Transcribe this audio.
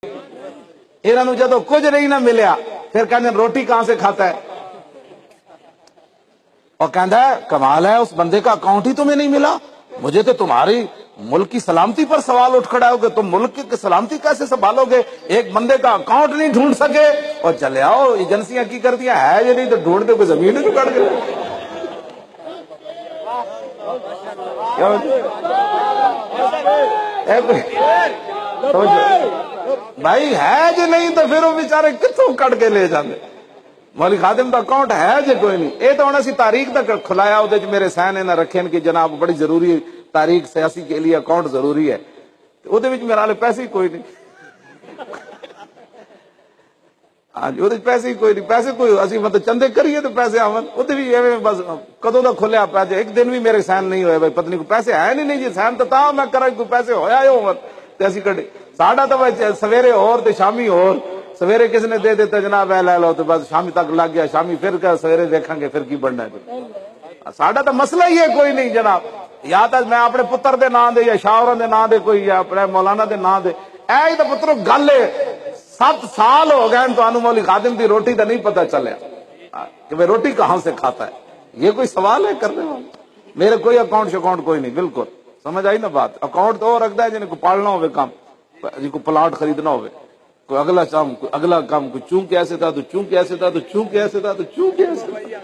انہوں جدو کچھ نہیں نہ ملیا پھر کہنے روٹی کہاں سے کھاتا ہے؟ اور کہتا ہے کمال ہے اس بندے کا اکاؤنٹ ہی تمہیں نہیں ملا، مجھے تو تمہاری ملک کی سلامتی پر سوال اٹھ کھڑا ہو کہ تم ملک کی سلامتی کیسے سنبھالو گے؟ ایک بندے کا اکاؤنٹ نہیں ڈھونڈ سکے اور چلے آؤ ایجنسیاں کی کر دیا ہے یہ نہیں تو ڈھونڈ دے کوئی زمین ہی تو کٹ گئے۔ بھائی ہے جی نہیں تو پھر وہ بیچارے کتوں کٹ کے لے جاندے؟ مولی خادم کا اکاؤنٹ ہے جی کوئی نہیں، یہ تو ہونا سی تاریخ تک کھلایا وہ میرے سین نہ رکھے کہ جناب بڑی ضروری تاریخ سیاسی کے لیے اکاؤنٹ ضروری ہے، وہ میرے والے پیسے ہی کوئی نہیں۔ ہاں جی وہ پیسے ہی کوئی نہیں، پیسے کوئی اسی مطلب چندے کریے تو پیسے آون وہ بھی بس کدوں کا کھلیا پیسے ایک دن بھی میرے سین نہیں ہوئے بھائی پتنی کو پیسے ہے نہیں جی سین تو تا میں کرا کوئی پیسے ہویا ہی ہو اسی کٹے ساڈا تو سویرے اور تے شامی اور سویرے کس نے دے دیتا جناب اے لے لو تو بس شامی تک لگ گیا شامی پھر کیا سویرے دیکھیں گے پھر کی بننا ہے۔ ساڈا تو مسئلہ ہی ہے کوئی نہیں جناب، یا تو میں اپنے پتر دے نام دے یا شاہراں دے نام دے کوئی یا اپنے مولانا دے نام دے اے ہی تو پترو گل ہے 7 سال ہو گئے تو انو مولی خادم دی روٹی دا نہیں پتہ چلیا کہ وہ روٹی کہاں سے کھاتا ہے۔ یہ کوئی سوال ہے کرنے والا؟ میرے کوئی اکاؤنٹ شکاؤنٹ کوئی نہیں، بالکل سمجھ آئی نا بات؟ اکاؤنٹ تو وہ رکھتا ہے جن کو پالنا ہوئے کام، جن کو پلاٹ خریدنا ہوئے، کوئی اگلا کام کوئی اگلا کام، کوئی چون کیسے تھا تو چون کیسے تھا تو چون کیسے تھا تو چون کیسے تھا۔